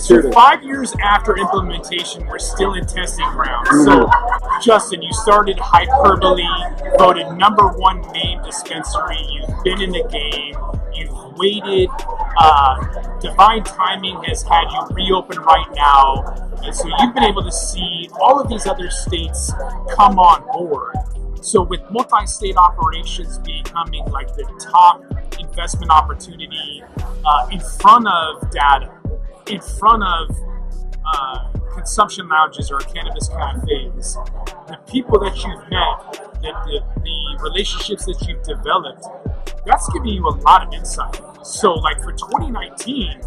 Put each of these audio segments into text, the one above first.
So 5 years after implementation, we're still in testing grounds. So, Justin, you started Hypeherbally, voted #1 name dispensary. You've been in the game. You've waited. Divine timing has had you reopen right now. And so you've been able to see all of these other states come on board. So with multi-state operations becoming like the top investment opportunity in front of data, in front of consumption lounges or cannabis cafes, the people that you've met, the relationships that you've developed, that's giving you a lot of insight. So like for 2019,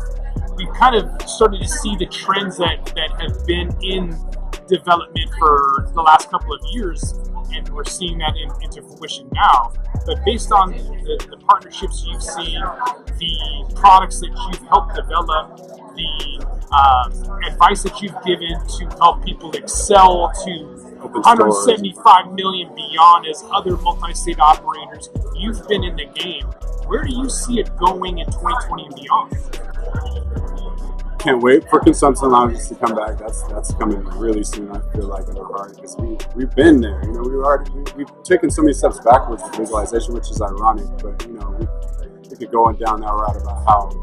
we've kind of started to see the trends that have been in development for the last couple of years, and we're seeing that into fruition now. But based on the partnerships you've seen, the products that you've helped develop, the advice that you've given to help people excel to 175 million beyond as other multi-state operators, you've been in the game. Where do you see it going in 2020 and beyond? Can't wait for consumption lounges to come back. That's coming really soon. I feel like in our heart because we've been there. You know, we've taken so many steps backwards with legalization, which is ironic. But you know, we could go down that route about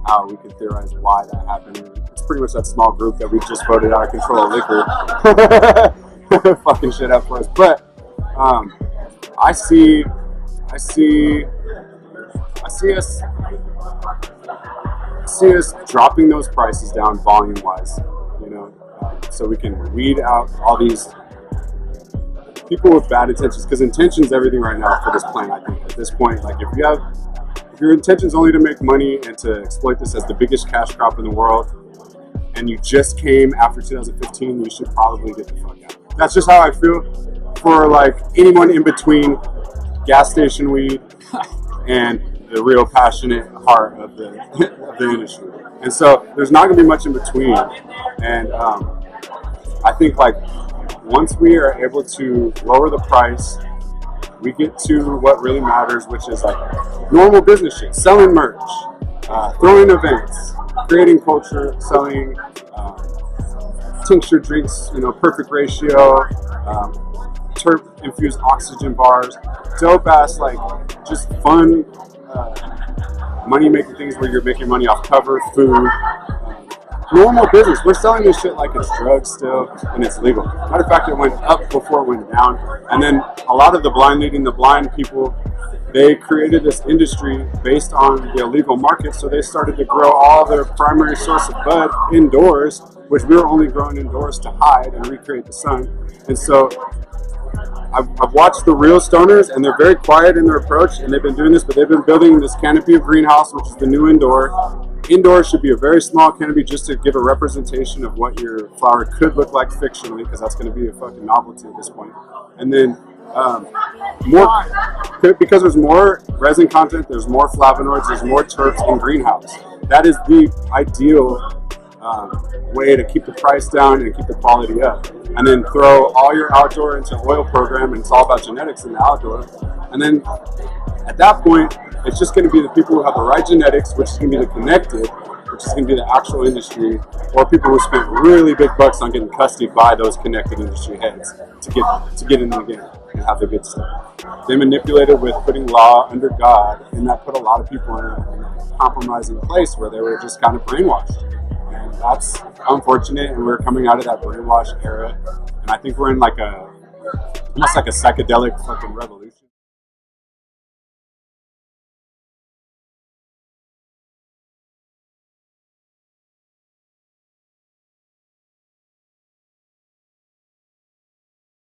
how we can theorize why that happened. It's pretty much that small group that we just voted out of control of liquor, fucking shit up for us. But I see us dropping those prices down volume-wise, you know, so we can weed out all these people with bad intentions. Because intention's everything right now for this plan. I think at this point, like if your intention's only to make money and to exploit this as the biggest cash crop in the world, and you just came after 2015, you should probably get the fuck out. That's just how I feel for like anyone in between gas station weed and the real passionate heart of the industry. And so there's not going to be much in between. And I think like once we are able to lower the price, we get to what really matters, which is like normal business shit, selling merch, throwing events, creating culture, selling tincture drinks, you know, perfect ratio, terp infused oxygen bars, dope ass, like just fun money making things where you're making money off cover, food, normal business. We're selling this shit like it's drugs still, and it's legal. Matter of fact, it went up before it went down. And then a lot of the blind leading the blind people, they created this industry based on the illegal market, so they started to grow all their primary source of bud indoors, which we were only growing indoors to hide and recreate the sun. And so I've watched the real stoners, and they're very quiet in their approach, and they've been doing this, but they've been building this canopy of greenhouse, which is the new indoor. Indoor should be a very small canopy just to give a representation of what your flower could look like fictionally, because that's going to be a fucking novelty at this point. And then because there's more resin content, there's more flavonoids, there's more terps in greenhouse. That is the ideal way to keep the price down and keep the quality up. And then throw all your outdoor into oil program, and it's all about genetics in the outdoor. And then at that point, it's just going to be the people who have the right genetics, which is going to be the connected, which is going to be the actual industry, or people who spent really big bucks on getting custody by those connected industry heads to get in the game and have the good stuff. They manipulated with putting law under God, and that put a lot of people in a compromising place where they were just kind of brainwashed. And that's unfortunate, and we're coming out of that brainwash era, and I think we're in like almost like a psychedelic fucking revolution.